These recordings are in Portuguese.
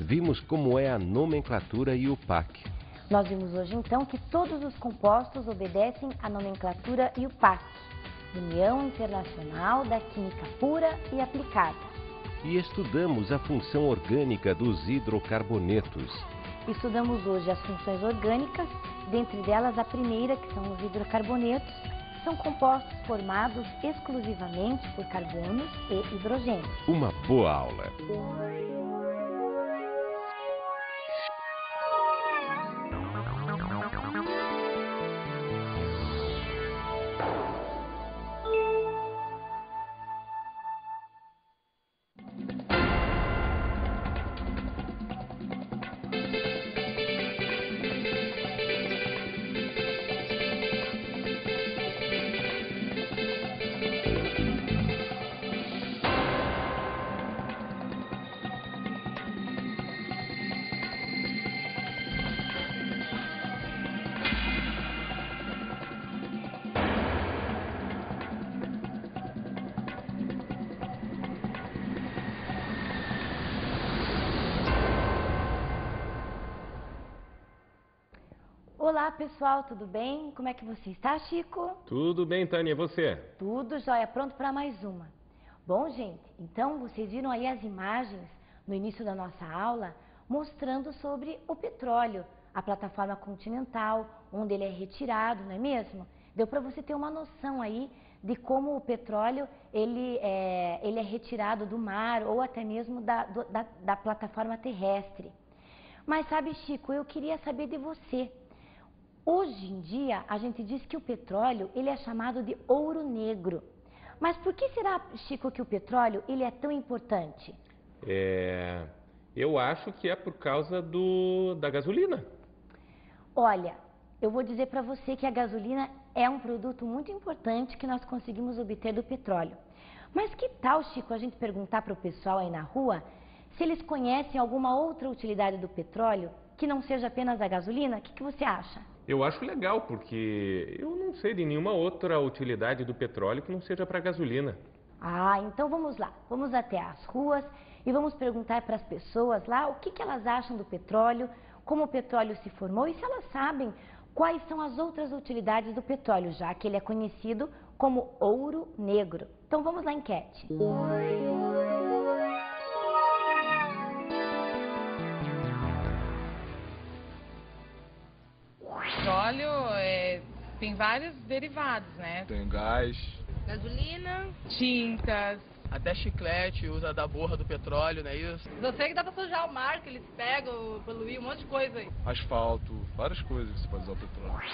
Vimos como é a nomenclatura e o PAC. Nós vimos hoje então que todos os compostos obedecem à nomenclatura e o PAC, União Internacional da Química Pura e Aplicada. E estudamos a função orgânica dos hidrocarbonetos. Estudamos hoje as funções orgânicas, dentre delas a primeira, que são os hidrocarbonetos, que são compostos formados exclusivamente por carbonos e hidrogênios. Uma boa aula. Olá pessoal, tudo bem? Como é que você está, Chico? Tudo bem, Tânia, e você? Tudo jóia, pronto para mais uma. Bom, gente, então vocês viram aí as imagens no início da nossa aula mostrando sobre o petróleo, a plataforma continental, onde ele é retirado, não é mesmo? Deu para você ter uma noção aí de como o petróleo ele é retirado do mar ou até mesmo da plataforma terrestre. Mas sabe, Chico, eu queria saber de você. Hoje em dia, a gente diz que o petróleo ele é chamado de ouro negro. Mas por que será, Chico, que o petróleo ele é tão importante? Eu acho que é por causa da gasolina. Olha, eu vou dizer para você que a gasolina é um produto muito importante que nós conseguimos obter do petróleo. Mas que tal, Chico, a gente perguntar para o pessoal aí na rua se eles conhecem alguma outra utilidade do petróleo que não seja apenas a gasolina? O que você acha? Eu acho legal, porque eu não sei de nenhuma outra utilidade do petróleo que não seja para gasolina. Ah, então vamos lá. Vamos até as ruas e vamos perguntar para as pessoas lá o que elas acham do petróleo, como o petróleo se formou e se elas sabem quais são as outras utilidades do petróleo, já que ele é conhecido como ouro negro. Então vamos lá, enquete. Petróleo tem vários derivados, né? Tem gás, Gasolina, tintas, até chiclete usa da borra do petróleo, não é isso? eu sei que dá pra sujar o mar, que eles pegam, poluir, um monte de coisa aí. asfalto, várias coisas que você pode usar o petróleo.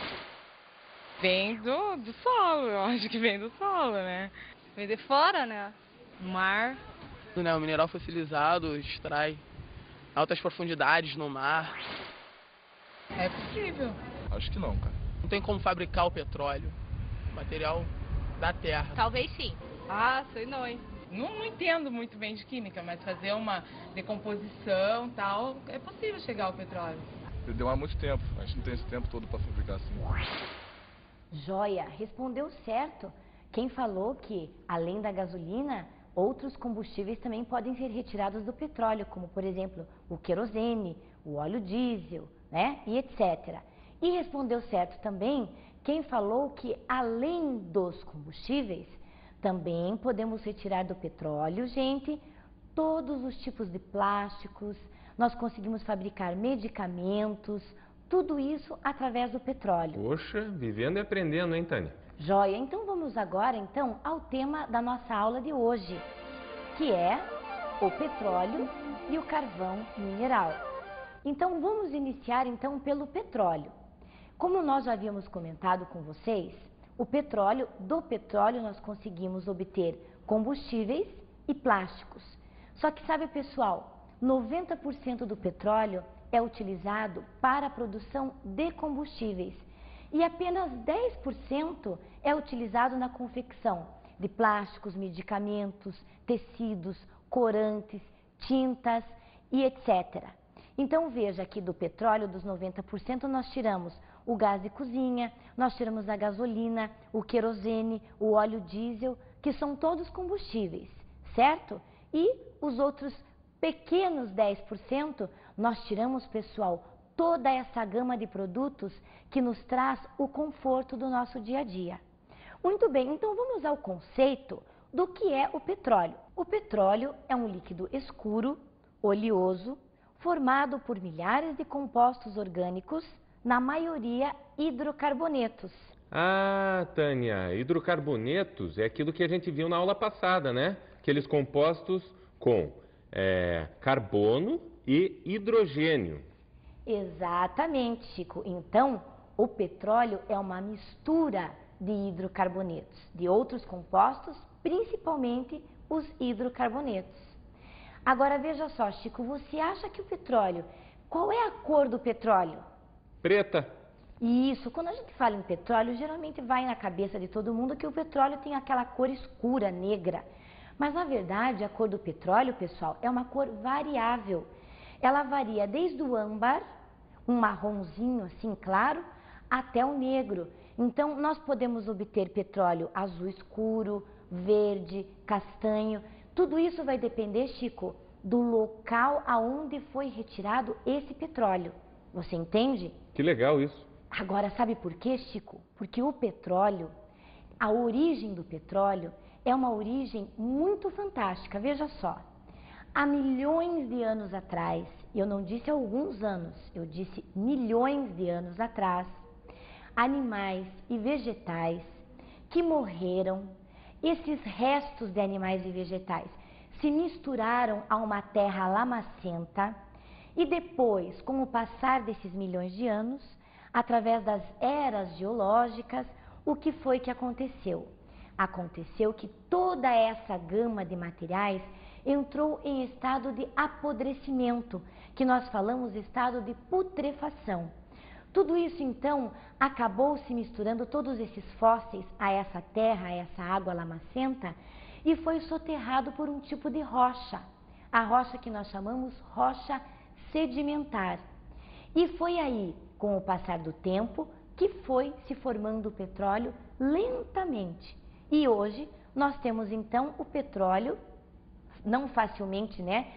Vem do solo, eu acho que vem do solo, né? Vem de fora, né? Mar. Né, o mineral fossilizado extrai altas profundidades no mar. É possível. Acho que não, cara. Não tem como fabricar o petróleo, material da terra. Talvez sim. Ah, sei não, hein? Não entendo muito bem de química, mas fazer uma decomposição e tal, é possível chegar ao petróleo. Ele demora muito tempo, a gente não tem esse tempo todo para fabricar assim. Joia, respondeu certo. Quem falou que, além da gasolina, outros combustíveis também podem ser retirados do petróleo, como, por exemplo, o querosene, o óleo diesel, né, e etc. E respondeu certo também quem falou que, além dos combustíveis, também podemos retirar do petróleo, gente, todos os tipos de plásticos, nós conseguimos fabricar medicamentos, tudo isso através do petróleo. Poxa, vivendo e aprendendo, hein, Tânia? Joia, então vamos agora então ao tema da nossa aula de hoje, que é o petróleo e o carvão mineral. Então vamos iniciar então pelo petróleo. Como nós já havíamos comentado com vocês, do petróleo nós conseguimos obter combustíveis e plásticos. Só que sabe, pessoal, 90% do petróleo é utilizado para a produção de combustíveis e apenas 10% é utilizado na confecção de plásticos, medicamentos, tecidos, corantes, tintas e etc. Então veja que do petróleo, dos 90%, nós tiramos o gás de cozinha, nós tiramos a gasolina, o querosene, o óleo diesel, que são todos combustíveis, certo? E os outros pequenos 10%, nós tiramos, pessoal, toda essa gama de produtos que nos traz o conforto do nosso dia a dia. Muito bem, então vamos ao conceito do que é o petróleo. O petróleo é um líquido escuro, oleoso, formado por milhares de compostos orgânicos, na maioria hidrocarbonetos. Ah, Tânia, hidrocarbonetos é aquilo que a gente viu na aula passada, né? Aqueles compostos com carbono e hidrogênio. Exatamente, Chico. Então, o petróleo é uma mistura de hidrocarbonetos, de outros compostos, principalmente os hidrocarbonetos. Agora veja só, Chico, você acha que o petróleo, qual é a cor do petróleo? Preta. Isso, quando a gente fala em petróleo, geralmente vai na cabeça de todo mundo que o petróleo tem aquela cor escura, negra. Mas na verdade, a cor do petróleo, pessoal, é uma cor variável. Ela varia desde o âmbar, um marronzinho assim claro, até o negro. Então, nós podemos obter petróleo azul escuro, verde, castanho. Tudo isso vai depender, Chico, do local aonde foi retirado esse petróleo. Você entende? Que legal isso. Agora, sabe por quê, Chico? Porque o petróleo, a origem do petróleo é uma origem muito fantástica. Veja só, há milhões de anos atrás, eu não disse alguns anos, eu disse milhões de anos atrás, animais e vegetais que morreram, esses restos de animais e vegetais se misturaram a uma terra lamacenta e depois, com o passar desses milhões de anos, através das eras geológicas, o que foi que aconteceu? Aconteceu que toda essa gama de materiais entrou em estado de apodrecimento, que nós falamos estado de putrefação. Tudo isso, então, acabou se misturando, todos esses fósseis, a essa terra, a essa água lamacenta, e foi soterrado por um tipo de rocha, a rocha que nós chamamos rocha sedimentar. E foi aí, com o passar do tempo, que foi se formando o petróleo lentamente. E hoje nós temos então o petróleo, não facilmente, né,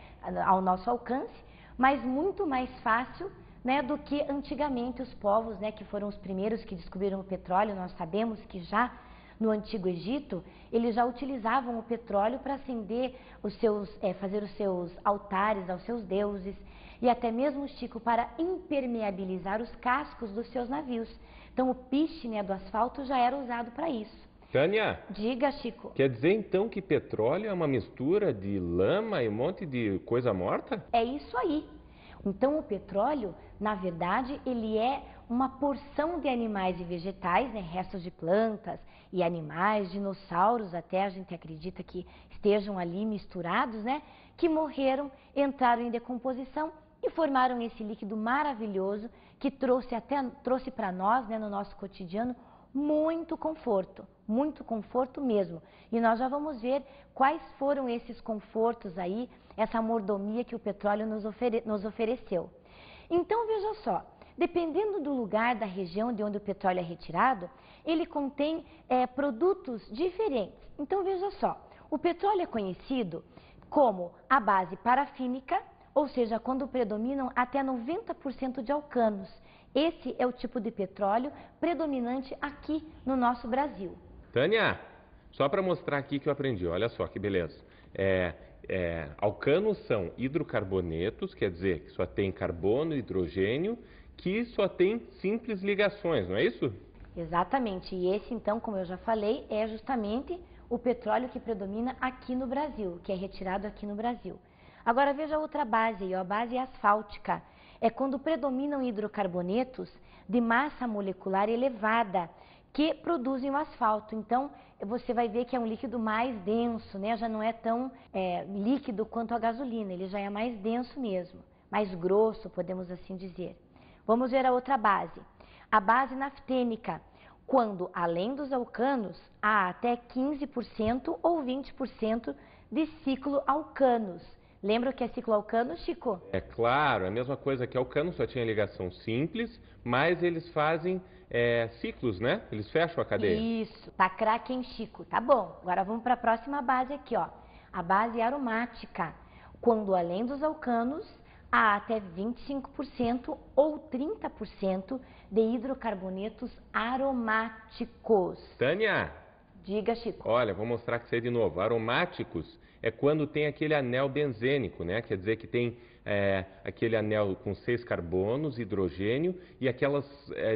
ao nosso alcance, mas muito mais fácil, né, do que antigamente os povos, né, que foram os primeiros que descobriram o petróleo. Nós sabemos que já no Antigo Egito, eles já utilizavam o petróleo para acender os seus, fazer os seus altares aos seus deuses, e até mesmo, Chico, para impermeabilizar os cascos dos seus navios. Então o piche, né, do asfalto já era usado para isso. Tânia, Diga, Chico. quer dizer então que petróleo é uma mistura de lama e um monte de coisa morta? É isso aí. Então o petróleo, na verdade, ele é uma porção de animais e vegetais, né, restos de plantas e animais, dinossauros até, a gente acredita que estejam ali misturados, né, que morreram, entraram em decomposição e formaram esse líquido maravilhoso que trouxe para nós, né, no nosso cotidiano, muito conforto mesmo. E nós já vamos ver quais foram esses confortos aí, essa mordomia que o petróleo nos ofereceu. Então veja só, dependendo do lugar, da região de onde o petróleo é retirado, ele contém produtos diferentes. Então veja só, o petróleo é conhecido como a base parafínica, ou seja, quando predominam até 90% de alcanos. Esse é o tipo de petróleo predominante aqui no nosso Brasil. Tânia, só para mostrar aqui que eu aprendi, olha só que beleza. Alcanos são hidrocarbonetos, quer dizer que só tem carbono e hidrogênio, que só tem simples ligações, não é isso? Exatamente, e esse então, como eu já falei, é justamente o petróleo que predomina aqui no Brasil, que é retirado aqui no Brasil. Agora veja outra base, a base asfáltica. É quando predominam hidrocarbonetos de massa molecular elevada, que produzem o asfalto. Então, você vai ver que é um líquido mais denso, né? Já não é tão líquido quanto a gasolina, ele já é mais denso mesmo, mais grosso, podemos assim dizer. Vamos ver a outra base, a base naftênica, quando, além dos alcanos, há até 15% ou 20% de cicloalcanos. Lembra o que é cicloalcano, Chico? É claro, é a mesma coisa que alcano, só tinha ligação simples, mas eles fazem ciclos, né? Eles fecham a cadeia. Isso, tá craque, hein, Chico? Tá bom, agora vamos para a próxima base aqui, ó. A base aromática, quando além dos alcanos, há até 25% ou 30% de hidrocarbonetos aromáticos. Tânia, Diga, Chico. olha, vou mostrar que você de novo. Aromáticos é quando tem aquele anel benzênico, né? Quer dizer que tem aquele anel com 6 carbonos, hidrogênio e aquelas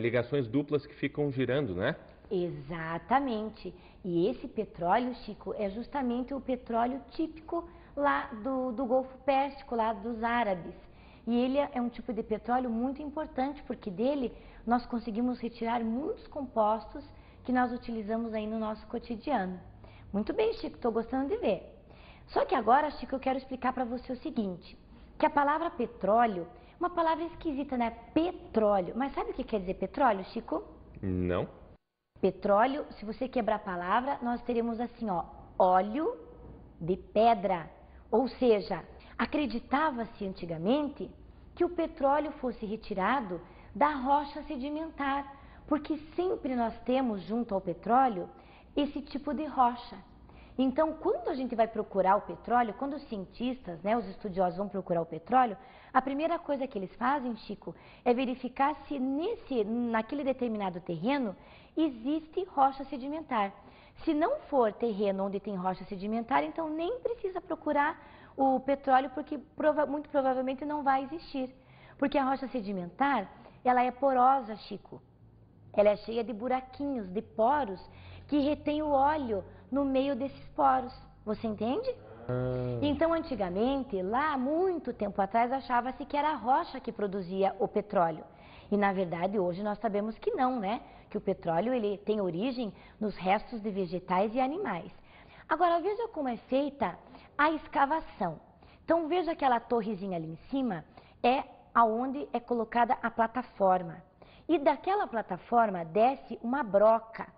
ligações duplas que ficam girando, né? Exatamente. E esse petróleo, Chico, é justamente o petróleo típico lá do Golfo Pérsico, lá dos árabes. E ele é um tipo de petróleo muito importante, porque dele nós conseguimos retirar muitos compostos que nós utilizamos aí no nosso cotidiano. Muito bem, Chico, estou gostando de ver. Só que agora, Chico, eu quero explicar para você o seguinte, que a palavra petróleo, uma palavra esquisita, né? Petróleo. Mas sabe o que quer dizer petróleo, Chico? Não. Petróleo, se você quebrar a palavra, nós teremos assim, ó, óleo de pedra. Ou seja, acreditava-se antigamente que o petróleo fosse retirado da rocha sedimentar, porque sempre nós temos junto ao petróleo esse tipo de rocha. Então, quando a gente vai procurar o petróleo, quando os cientistas, né, os estudiosos vão procurar o petróleo, a primeira coisa que eles fazem, Chico, é verificar se naquele determinado terreno existe rocha sedimentar. Se não for terreno onde tem rocha sedimentar, então nem precisa procurar o petróleo, porque muito provavelmente não vai existir. Porque a rocha sedimentar, ela é porosa, Chico. Ela é cheia de buraquinhos, de poros, que retém o óleo no meio desses poros. Você entende? Então, antigamente, lá muito tempo atrás, achava-se que era a rocha que produzia o petróleo. E, na verdade, hoje nós sabemos que não, né? Que o petróleo ele tem origem nos restos de vegetais e animais. Agora, veja como é feita a escavação. Então, veja aquela torrezinha ali em cima, é aonde é colocada a plataforma. E daquela plataforma desce uma broca.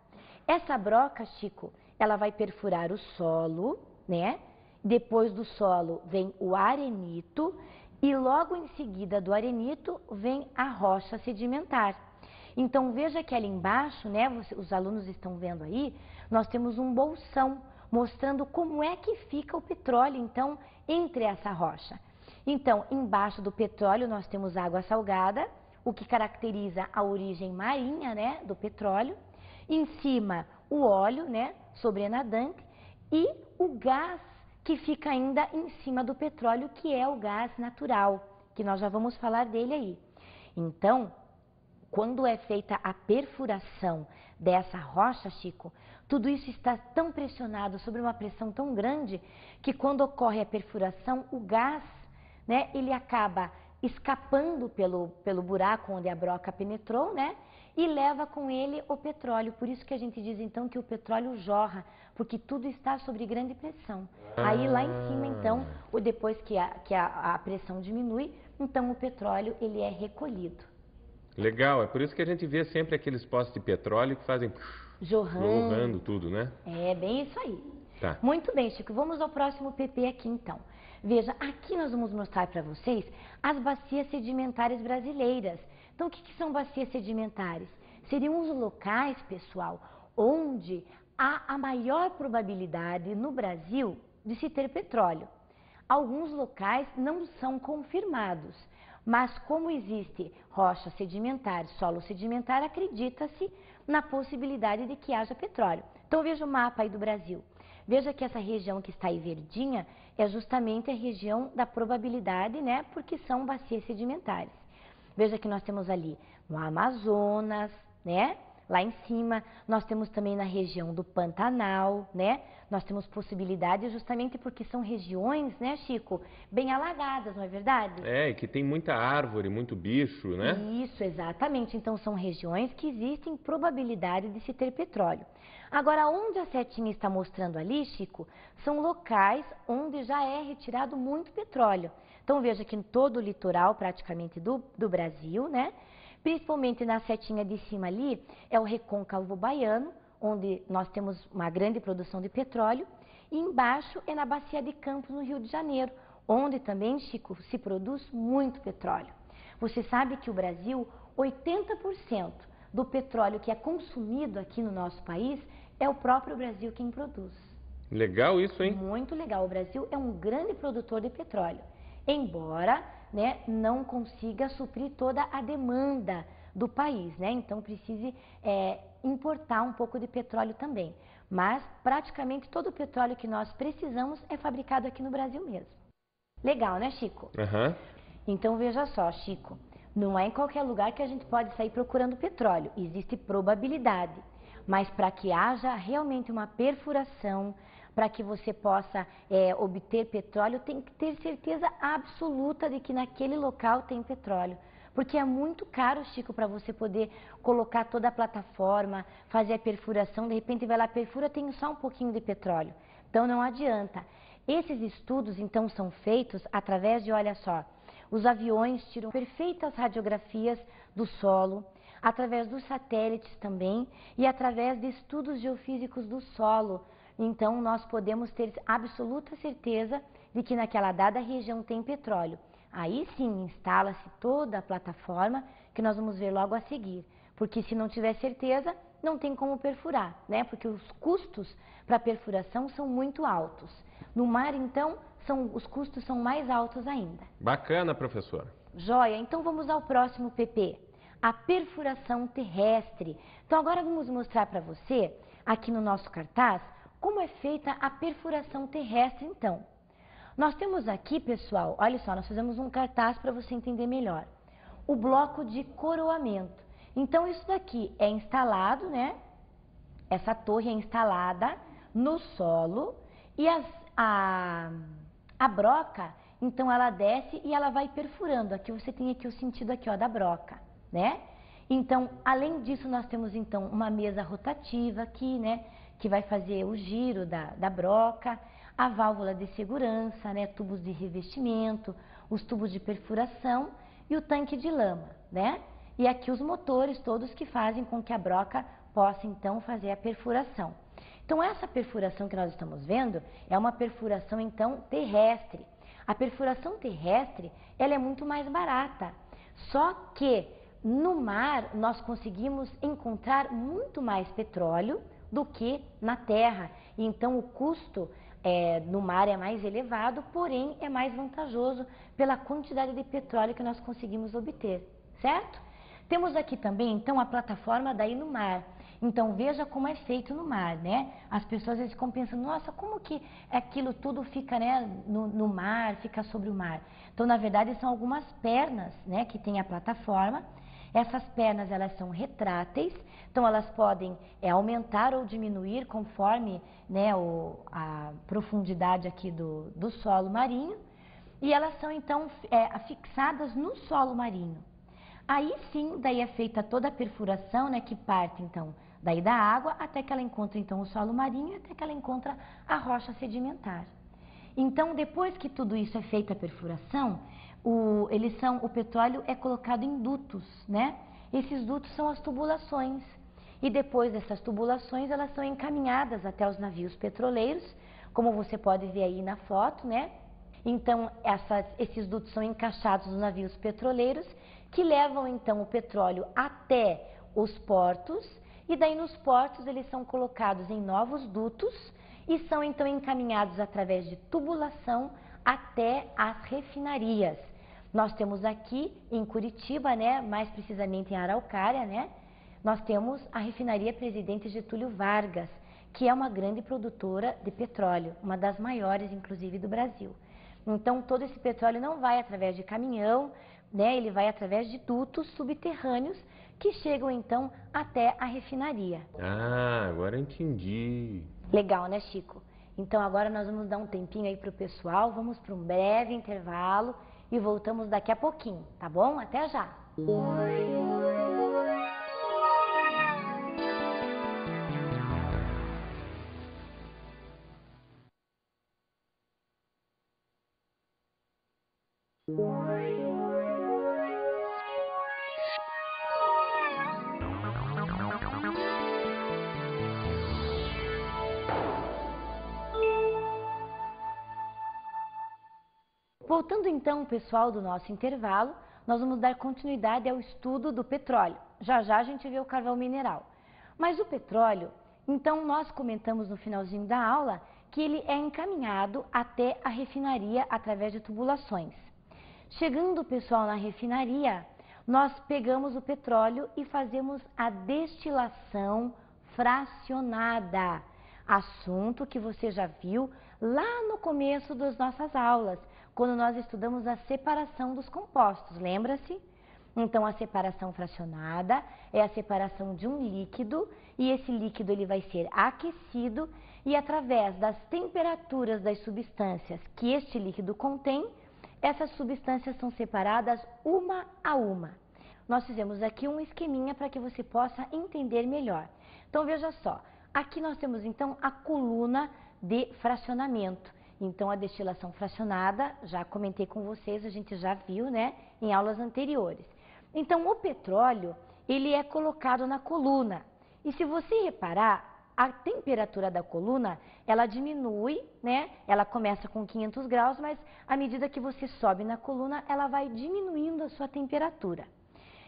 Essa broca, Chico, ela vai perfurar o solo, né? Depois do solo vem o arenito e logo em seguida do arenito vem a rocha sedimentar. Então veja que ali embaixo, né, os alunos estão vendo aí, nós temos um bolsão mostrando como é que fica o petróleo, então, entre essa rocha. Então, embaixo do petróleo nós temos água salgada, o que caracteriza a origem marinha, né, do petróleo. Em cima, o óleo, né, sobrenadante, e o gás que fica ainda em cima do petróleo, que é o gás natural, que nós já vamos falar dele aí. Então, quando é feita a perfuração dessa rocha, Chico, tudo isso está tão pressionado, sob uma pressão tão grande, que quando ocorre a perfuração, o gás, né, ele acaba escapando pelo buraco onde a broca penetrou, né, e leva com ele o petróleo. Por isso que a gente diz então que o petróleo jorra, porque tudo está sob grande pressão. Aí lá em cima, então, depois que a pressão diminui, então o petróleo ele é recolhido. Legal, é por isso que a gente vê sempre aqueles postos de petróleo que fazem jorrando tudo, né? É bem isso aí. Tá. Muito bem, Chico, vamos ao próximo PP aqui então. Veja, aqui nós vamos mostrar para vocês as bacias sedimentares brasileiras. Então, o que são bacias sedimentares? Seriam os locais, pessoal, onde há a maior probabilidade no Brasil de se ter petróleo. Alguns locais não são confirmados, mas como existe rocha sedimentar, solo sedimentar, acredita-se na possibilidade de que haja petróleo. Então, veja o mapa aí do Brasil. Veja que essa região que está aí verdinha é justamente a região da probabilidade, né? Porque são bacias sedimentares. Veja que nós temos ali no Amazonas, né? Lá em cima, nós temos também na região do Pantanal, né? Nós temos possibilidade justamente porque são regiões, né, Chico, bem alagadas, não é verdade? É, e que tem muita árvore, muito bicho, né? Isso, exatamente. Então, são regiões que existem probabilidade de se ter petróleo. Agora, onde a setinha está mostrando ali, Chico, são locais onde já é retirado muito petróleo. Então, veja que em todo o litoral, praticamente, do Brasil, né? Principalmente na setinha de cima ali, é o recôncavo baiano, onde nós temos uma grande produção de petróleo. E embaixo é na Bacia de Campos, no Rio de Janeiro, onde também, Chico, se produz muito petróleo. Você sabe que o Brasil, 80% do petróleo que é consumido aqui no nosso país, é o próprio Brasil quem produz. Legal isso, hein? Muito legal. O Brasil é um grande produtor de petróleo, embora, né, não consiga suprir toda a demanda do país, né? Então precise importar um pouco de petróleo também. Mas praticamente todo o petróleo que nós precisamos é fabricado aqui no Brasil mesmo. Legal, né, Chico? Aham. Então veja só, Chico, não é em qualquer lugar que a gente pode sair procurando petróleo. Existe probabilidade, mas para que haja realmente uma perfuração, para que você possa obter petróleo, tem que ter certeza absoluta de que naquele local tem petróleo. Porque é muito caro, Chico, para você poder colocar toda a plataforma, fazer a perfuração, de repente vai lá, perfura, tem só um pouquinho de petróleo. Então não adianta. Esses estudos, então, são feitos através de, olha só, os aviões tiram perfeitas radiografias do solo, através dos satélites também e através de estudos geofísicos do solo. Então, nós podemos ter absoluta certeza de que naquela dada região tem petróleo. Aí sim, instala-se toda a plataforma que nós vamos ver logo a seguir. Porque se não tiver certeza, não tem como perfurar, né? Porque os custos para perfuração são muito altos. No mar, então, os custos são mais altos ainda. Bacana, professora. Joia, então vamos ao próximo PP, a perfuração terrestre. Então agora vamos mostrar para você, aqui no nosso cartaz, como é feita a perfuração terrestre então. Nós temos aqui, pessoal, olha só, nós fizemos um cartaz para você entender melhor. O bloco de coroamento. Então isso daqui é instalado, né? Essa torre é instalada no solo e a broca, então ela desce e ela vai perfurando. Aqui você tem aqui o sentido aqui, ó, da broca, né? Então, além disso, nós temos então uma mesa rotativa aqui, né? Que vai fazer o giro da broca, a válvula de segurança, né? Tubos de revestimento, os tubos de perfuração e o tanque de lama, né? E aqui os motores todos que fazem com que a broca possa então fazer a perfuração. Então essa perfuração que nós estamos vendo é uma perfuração então terrestre. A perfuração terrestre, ela é muito mais barata, só que no mar nós conseguimos encontrar muito mais petróleo do que na terra. E então o custo no mar é mais elevado, porém é mais vantajoso pela quantidade de petróleo que nós conseguimos obter, certo? Temos aqui também então a plataforma daí no mar. Então veja como é feito no mar, né? As pessoas às vezes ficam pensando, nossa, como que aquilo tudo fica, né, no mar, fica sobre o mar? Então na verdade são algumas pernas, né, que tem a plataforma. Essas pernas elas são retráteis, então elas podem aumentar ou diminuir conforme, né, a profundidade aqui do solo marinho. E elas são então fixadas no solo marinho. Aí sim, daí é feita toda a perfuração, né, que parte então daí da água até que ela encontra então o solo marinho, até que ela encontra a rocha sedimentar. Então, depois que tudo isso é feita a perfuração, o petróleo é colocado em dutos, né? Esses dutos são as tubulações. E depois dessas tubulações, elas são encaminhadas até os navios petroleiros, como você pode ver aí na foto, né? Então, esses dutos são encaixados nos navios petroleiros, que levam então o petróleo até os portos, e daí nos portos eles são colocados em novos dutos e são então encaminhados através de tubulação até as refinarias. Nós temos aqui em Curitiba, né, mais precisamente em Araucária, né, nós temos a refinaria Presidente Getúlio Vargas, que é uma grande produtora de petróleo, uma das maiores inclusive do Brasil. Então todo esse petróleo não vai através de caminhão, né, ele vai através de dutos subterrâneos que chegam então até a refinaria. Ah, agora eu entendi. Legal, né, Chico? Então agora nós vamos dar um tempinho aí pro pessoal, vamos para um breve intervalo e voltamos daqui a pouquinho, tá bom? Até já! Voltando então, pessoal, do nosso intervalo, nós vamos dar continuidade ao estudo do petróleo. Já já a gente vê o carvão mineral. Mas o petróleo, então nós comentamos no finalzinho da aula que que ele é encaminhado até a refinaria através de tubulações. Chegando, pessoal, na refinaria, nós pegamos o petróleo e fazemos a destilação fracionada. Assunto que você já viu lá no começo das nossas aulas, quando nós estudamos a separação dos compostos, lembra-se? Então, a separação fracionada é a separação de um líquido e esse líquido ele vai ser aquecido e através das temperaturas das substâncias que este líquido contém, essas substâncias são separadas uma a uma. Nós fizemos aqui um esqueminha para que você possa entender melhor. Então, veja só, aqui nós temos então a coluna de fracionamento. Então, a destilação fracionada, já comentei com vocês, a gente já viu, né, em aulas anteriores. Então, o petróleo, ele é colocado na coluna. E se você reparar, a temperatura da coluna, ela diminui, né? Ela começa com 500 graus, mas à medida que você sobe na coluna, ela vai diminuindo a sua temperatura.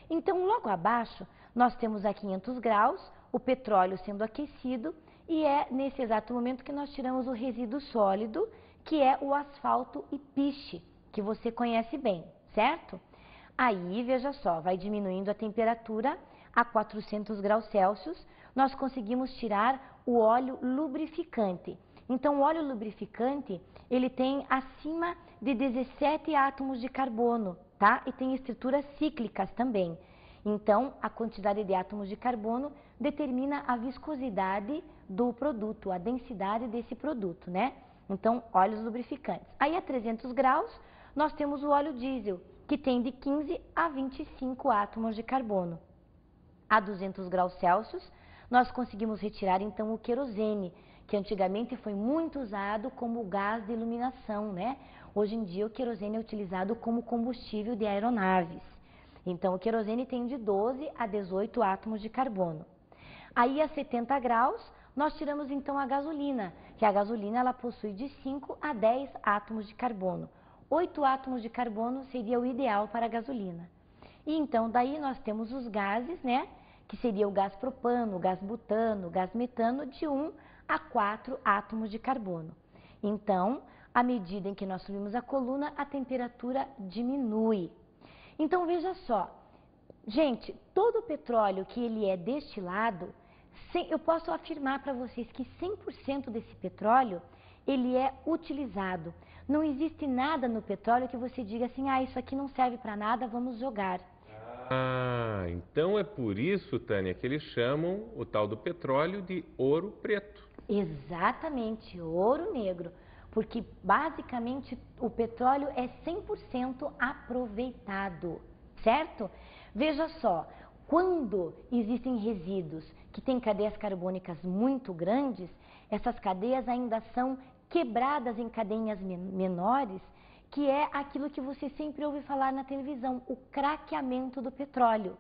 Então, logo abaixo, nós temos a 500 graus, o petróleo sendo aquecido, e é nesse exato momento que nós tiramos o resíduo sólido, que é o asfalto e piche, que você conhece bem, certo? Aí, veja só, vai diminuindo a temperatura a 400 graus Celsius, nós conseguimos tirar o óleo lubrificante. Então, o óleo lubrificante, ele tem acima de 17 átomos de carbono, tá? E tem estruturas cíclicas também. Então, a quantidade de átomos de carbono determina a viscosidade do produto, a densidade desse produto, né? Então, óleos lubrificantes. Aí, a 300 graus, nós temos o óleo diesel, que tem de 15 a 25 átomos de carbono. A 200 graus Celsius, nós conseguimos retirar então o querosene, que antigamente foi muito usado como gás de iluminação, né? Hoje em dia o querosene é utilizado como combustível de aeronaves. Então o querosene tem de 12 a 18 átomos de carbono. Aí a 70 graus, nós tiramos então a gasolina, que a gasolina ela possui de 5 a 10 átomos de carbono. 8 átomos de carbono seria o ideal para a gasolina. E então daí nós temos os gases, né? Que seria o gás propano, o gás butano, o gás metano, de 1 a 4 átomos de carbono. Então, à medida em que nós subimos a coluna, a temperatura diminui. Então, veja só, gente, todo o petróleo que ele é destilado, eu posso afirmar para vocês que 100% desse petróleo, ele é utilizado. Não existe nada no petróleo que você diga assim, ah, isso aqui não serve para nada, vamos jogar. Ah, então é por isso, Tânia, que eles chamam o tal do petróleo de ouro preto. Exatamente, ouro negro, porque basicamente o petróleo é 100% aproveitado, certo? Veja só, quando existem resíduos que têm cadeias carbônicas muito grandes, essas cadeias ainda são quebradas em cadeias menores, que é aquilo que você sempre ouve falar na televisão, o craqueamento do petróleo.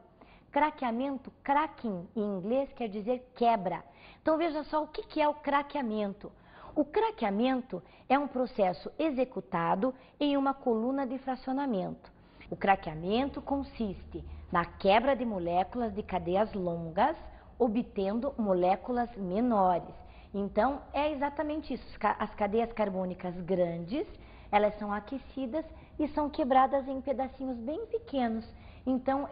Craqueamento, cracking em inglês quer dizer quebra. Então veja só o que é o craqueamento. O craqueamento é um processo executado em uma coluna de fracionamento. O craqueamento consiste na quebra de moléculas de cadeias longas, obtendo moléculas menores. Então é exatamente isso, as cadeias carbônicas grandes, elas são aquecidas e são quebradas em pedacinhos bem pequenos. Então,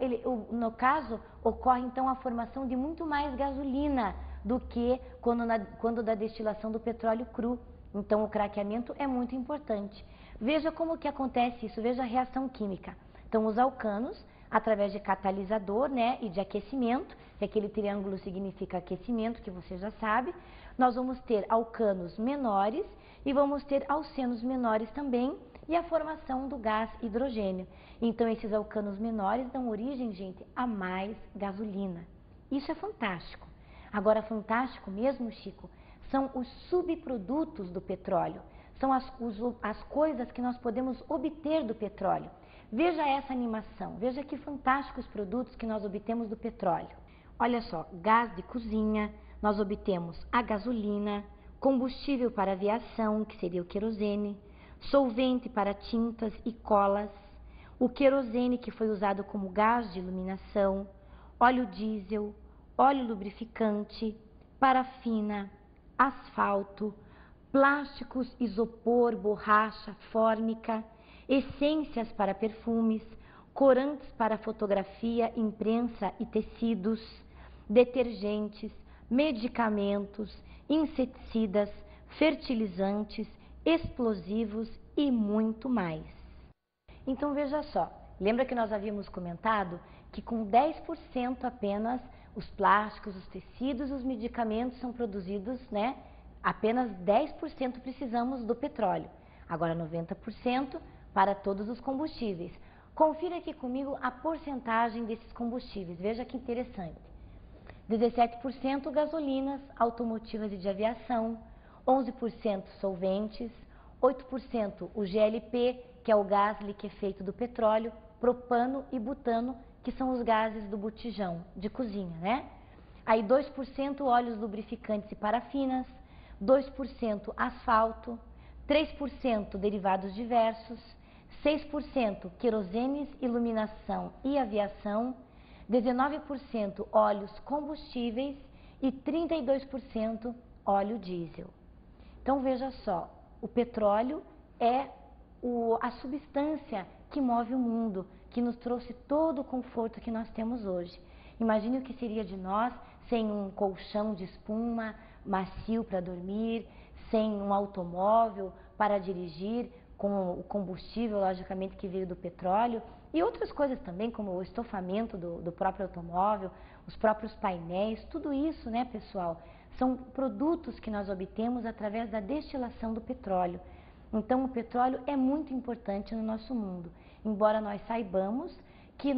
no caso, ocorre então a formação de muito mais gasolina do que quando da destilação do petróleo cru. Então, o craqueamento é muito importante. Veja como que acontece isso, veja a reação química. Então, os alcanos, através de catalisador, né, e de aquecimento, que aquele triângulo significa aquecimento, que você já sabe, nós vamos ter alcanos menores e vamos ter alcenos menores também, e a formação do gás hidrogênio. Então, esses alcanos menores dão origem, gente, a mais gasolina. Isso é fantástico. Agora, fantástico mesmo, Chico, são os subprodutos do petróleo. São as coisas que nós podemos obter do petróleo. Veja essa animação, veja que fantásticos produtos que nós obtemos do petróleo. Olha só, gás de cozinha, nós obtemos a gasolina, combustível para aviação, que seria o querosene, solvente para tintas e colas, o querosene que foi usado como gás de iluminação, óleo diesel, óleo lubrificante, parafina, asfalto, plásticos, isopor, borracha, fórmica, essências para perfumes, corantes para fotografia, imprensa e tecidos, detergentes, medicamentos, inseticidas, fertilizantes, explosivos e muito mais. Então veja só, lembra que nós havíamos comentado que com 10% apenas os plásticos, os tecidos, os medicamentos são produzidos, né? Apenas 10% precisamos do petróleo. Agora 90% para todos os combustíveis. Confira aqui comigo a porcentagem desses combustíveis. Veja que interessante. 17% gasolinas automotivas e de aviação, 11% solventes, 8% o GLP, que é o gás liquefeito do petróleo, propano e butano, que são os gases do botijão de cozinha, né? Aí 2% óleos lubrificantes e parafinas, 2% asfalto, 3% derivados diversos, 6% querosenes, iluminação e aviação, 19% óleos combustíveis e 32% óleo diesel. Então veja só, o petróleo é a substância que move o mundo, que nos trouxe todo o conforto que nós temos hoje. Imagine o que seria de nós sem um colchão de espuma macio para dormir, sem um automóvel para dirigir, com o combustível, logicamente, que veio do petróleo, e outras coisas também, como o estofamento do próprio automóvel, os próprios painéis, tudo isso, né, pessoal, são produtos que nós obtemos através da destilação do petróleo. Então, o petróleo é muito importante no nosso mundo, embora nós saibamos que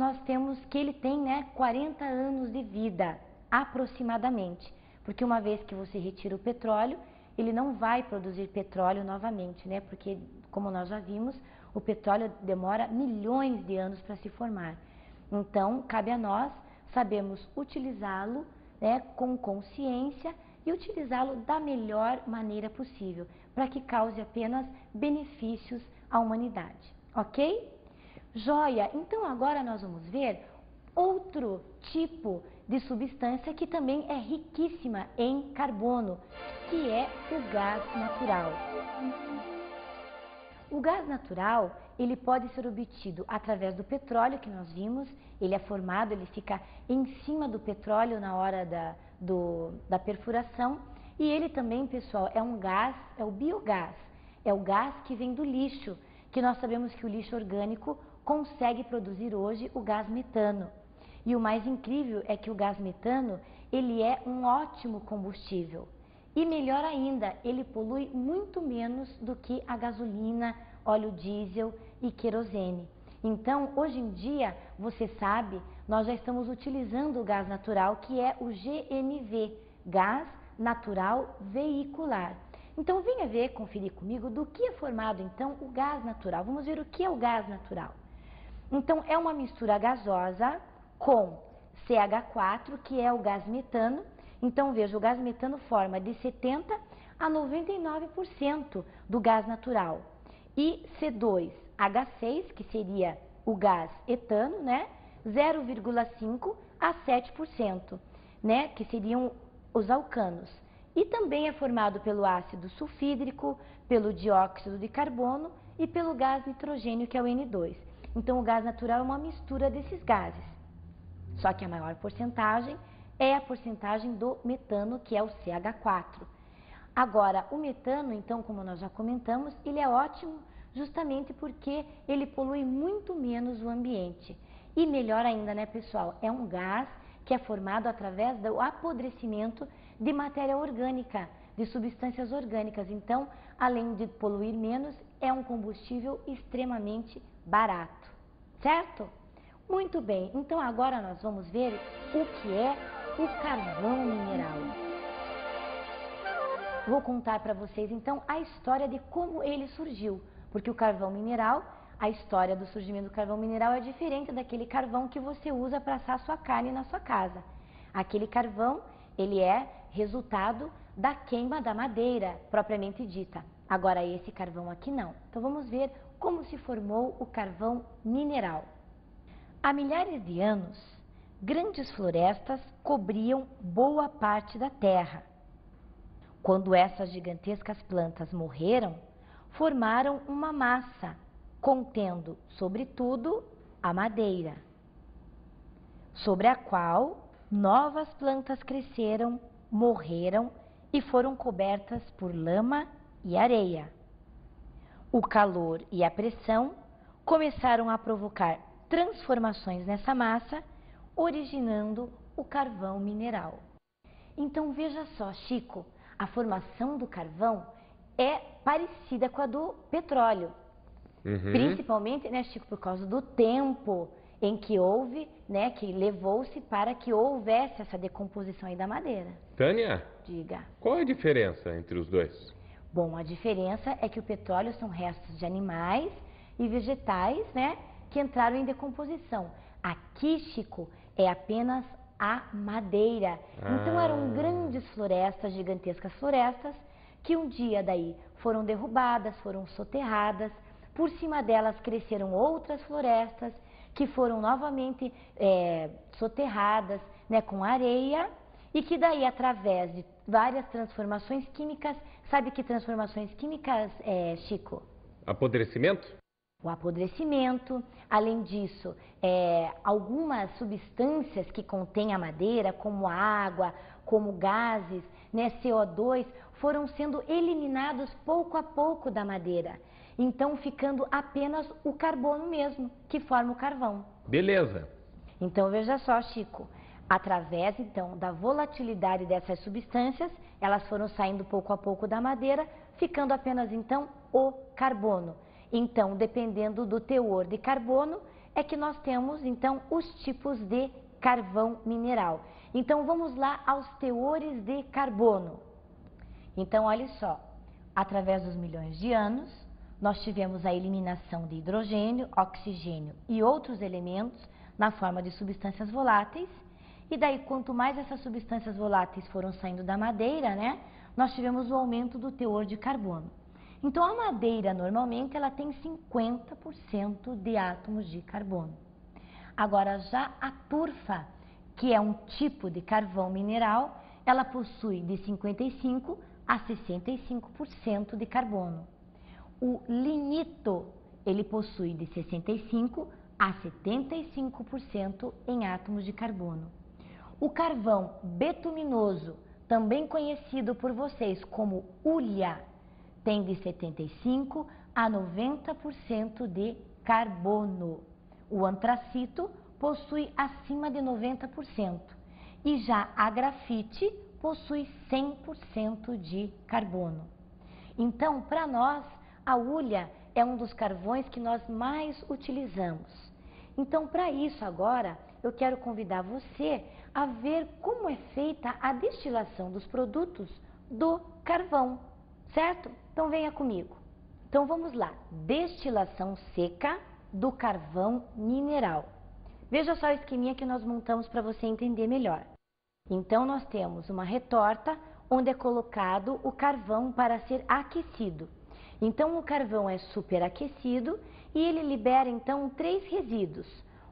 ele tem, né, 40 anos de vida, aproximadamente, porque uma vez que você retira o petróleo, ele não vai produzir petróleo novamente, né, porque, como nós já vimos, o petróleo demora milhões de anos para se formar. Então, cabe a nós sabermos utilizá-lo, né, com consciência e utilizá-lo da melhor maneira possível, para que cause apenas benefícios à humanidade, ok? Joia! Então agora nós vamos ver outro tipo de substância que também é riquíssima em carbono, que é o gás natural. O gás natural, ele pode ser obtido através do petróleo, que nós vimos, ele é formado, ele fica em cima do petróleo na hora da perfuração, e ele também, pessoal, é um gás, é o biogás, é o gás que vem do lixo, que nós sabemos que o lixo orgânico consegue produzir hoje o gás metano. E o mais incrível é que o gás metano, ele é um ótimo combustível. E melhor ainda, ele polui muito menos do que a gasolina, óleo diesel e querosene. Então, hoje em dia, você sabe, nós já estamos utilizando o gás natural, que é o GNV, gás natural veicular. Então, venha ver, conferir comigo do que é formado, então, o gás natural. Vamos ver o que é o gás natural. Então, é uma mistura gasosa com CH4, que é o gás metano. Então, veja, o gás metano forma de 70% a 99% do gás natural. E C2H6, que seria o gás etano, né? 0,5% a 7%, né? Que seriam os alcanos. E também é formado pelo ácido sulfídrico, pelo dióxido de carbono e pelo gás nitrogênio, que é o N2. Então, o gás natural é uma mistura desses gases. Só que a maior porcentagem é a porcentagem do metano, que é o CH4. Agora, o metano, então, como nós já comentamos, ele é ótimo justamente porque ele polui muito menos o ambiente. E melhor ainda, né, pessoal, é um gás que é formado através do apodrecimento de matéria orgânica, de substâncias orgânicas. Então, além de poluir menos, é um combustível extremamente barato, certo? Muito bem, então agora nós vamos ver o que é o carvão mineral. Vou contar para vocês então a história de como ele surgiu, porque o carvão mineral, a história do surgimento do carvão mineral é diferente daquele carvão que você usa para assar sua carne na sua casa. Aquele carvão, ele é resultado da queima da madeira, propriamente dita. Agora esse carvão aqui não. Então vamos ver como se formou o carvão mineral. Há milhares de anos, grandes florestas cobriam boa parte da terra. Quando essas gigantescas plantas morreram, formaram uma massa, contendo, sobretudo, a madeira, sobre a qual novas plantas cresceram, morreram e foram cobertas por lama e areia. O calor e a pressão começaram a provocar transformações nessa massa, originando o carvão mineral. Então veja só, Chico, a formação do carvão é parecida com a do petróleo. Principalmente, né, Chico, por causa do tempo em que houve, né, que levou-se para que houvesse essa decomposição aí da madeira. Tânia, Diga. qual é a diferença entre os dois? Bom, a diferença é que o petróleo são restos de animais e vegetais, né, que entraram em decomposição. Aqui, Chico, é apenas a madeira. Então eram grandes florestas, gigantescas florestas, que um dia daí foram derrubadas, foram soterradas. Por cima delas cresceram outras florestas que foram novamente soterradas, né, com areia, e que daí, através de várias transformações químicas, sabe que transformações químicas, Chico? Apodrecimento? O apodrecimento, além disso, algumas substâncias que contêm a madeira, como a água, como gases, né, CO2, foram sendo eliminados pouco a pouco da madeira. Então, ficando apenas o carbono mesmo, que forma o carvão. Beleza. Então, veja só, Chico, através, então, da volatilidade dessas substâncias, elas foram saindo pouco a pouco da madeira, ficando apenas, então, o carbono. Então, dependendo do teor de carbono, é que nós temos, então, os tipos de carvão mineral. Então, vamos lá aos teores de carbono. Então, olha só, através dos milhões de anos, nós tivemos a eliminação de hidrogênio, oxigênio e outros elementos na forma de substâncias voláteis. E daí, quanto mais essas substâncias voláteis foram saindo da madeira, né, nós tivemos o aumento do teor de carbono. Então, a madeira, normalmente, ela tem 50% de átomos de carbono. Agora, já a turfa, que é um tipo de carvão mineral, ela possui de 55% a 65% de carbono. O lignito, ele possui de 65% a 75% em átomos de carbono. O carvão betuminoso, também conhecido por vocês como hulha, tem de 75% a 90% de carbono. O antracito possui acima de 90%. E já a grafite possui 100% de carbono. Então, para nós, a hulha é um dos carvões que nós mais utilizamos. Então, para isso agora, eu quero convidar você a ver como é feita a destilação dos produtos do carvão, certo? Então, venha comigo. Então, vamos lá. Destilação seca do carvão mineral. Veja só o esqueminha que nós montamos para você entender melhor. Então, nós temos uma retorta onde é colocado o carvão para ser aquecido. Então, o carvão é superaquecido e ele libera, então, 3 resíduos.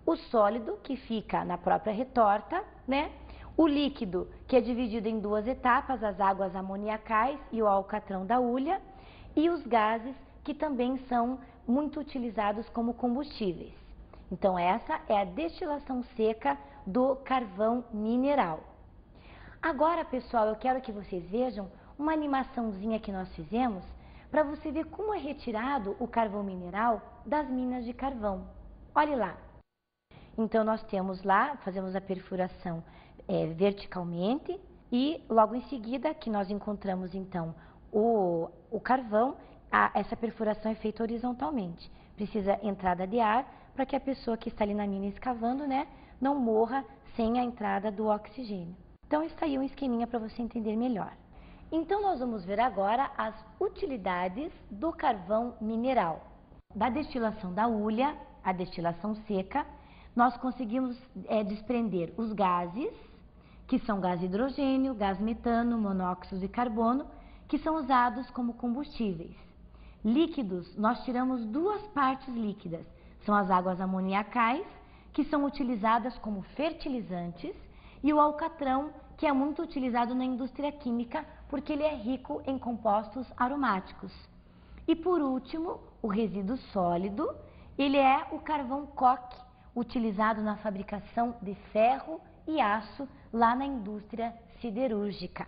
O sólido, que fica na própria retorta, né? O líquido, que é dividido em 2 etapas, as águas amoniacais e o alcatrão da hulha, e os gases, que também são muito utilizados como combustíveis. Então, essa é a destilação seca do carvão mineral. Agora, pessoal, eu quero que vocês vejam uma animaçãozinha que nós fizemos para você ver como é retirado o carvão mineral das minas de carvão. Olhe lá. Então, nós temos lá, fazemos a perfuração verticalmente e logo em seguida que nós encontramos, então, o carvão, essa perfuração é feita horizontalmente. Precisa entrada de ar para que a pessoa que está ali na mina escavando, né, não morra sem a entrada do oxigênio. Então, está aí um esqueminha para você entender melhor. Então, nós vamos ver agora as utilidades do carvão mineral. Da destilação da hulha, a destilação seca, nós conseguimos desprender os gases, que são gás hidrogênio, gás metano, monóxido de carbono, que são usados como combustíveis. Líquidos, nós tiramos 2 partes líquidas, são as águas amoniacais, que são utilizadas como fertilizantes, e o alcatrão, que é muito utilizado na indústria química porque ele é rico em compostos aromáticos. E por último, o resíduo sólido, ele é o carvão coque, utilizado na fabricação de ferro e aço lá na indústria siderúrgica.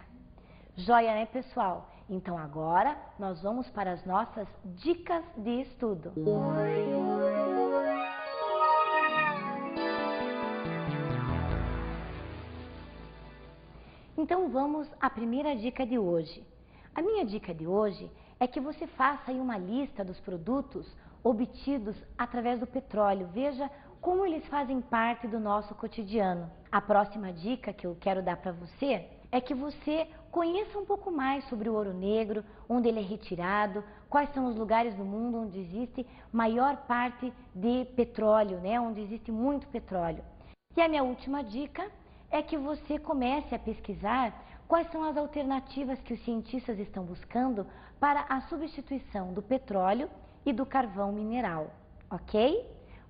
Joia, né, pessoal? Então agora nós vamos para as nossas dicas de estudo. Então vamos à primeira dica de hoje. A minha dica de hoje é que você faça aí uma lista dos produtos obtidos através do petróleo. Veja como eles fazem parte do nosso cotidiano. A próxima dica que eu quero dar para você é que você conheça um pouco mais sobre o ouro negro, onde ele é retirado, quais são os lugares do mundo onde existe maior parte de petróleo, né? Onde existe muito petróleo. E a minha última dica é que você comece a pesquisar quais são as alternativas que os cientistas estão buscando para a substituição do petróleo e do carvão mineral, ok?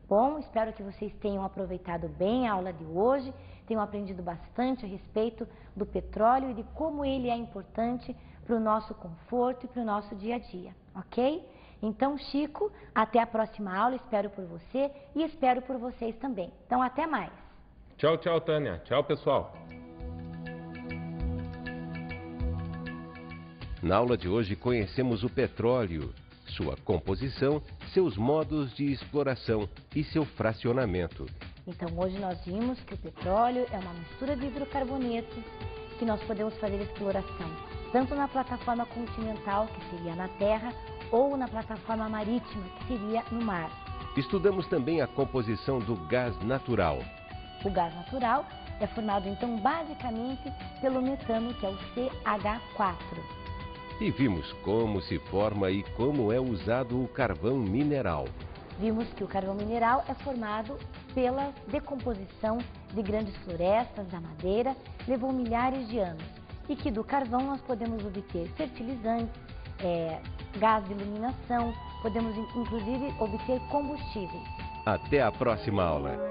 Bom, espero que vocês tenham aproveitado bem a aula de hoje, tenham aprendido bastante a respeito do petróleo e de como ele é importante para o nosso conforto e para o nosso dia a dia, ok? Então, Chico, até a próxima aula, espero por você e espero por vocês também. Então, até mais! Tchau, tchau, Tânia. Tchau, pessoal. Na aula de hoje conhecemos o petróleo, sua composição, seus modos de exploração e seu fracionamento. Então hoje nós vimos que o petróleo é uma mistura de hidrocarbonetos que nós podemos fazer exploração tanto na plataforma continental, que seria na terra, ou na plataforma marítima, que seria no mar. Estudamos também a composição do gás natural. O gás natural é formado então basicamente pelo metano, que é o CH4. E vimos como se forma e como é usado o carvão mineral. Vimos que o carvão mineral é formado pela decomposição de grandes florestas da madeira, levou milhares de anos. E que do carvão nós podemos obter fertilizantes, gás de iluminação, podemos inclusive obter combustíveis. Até a próxima aula!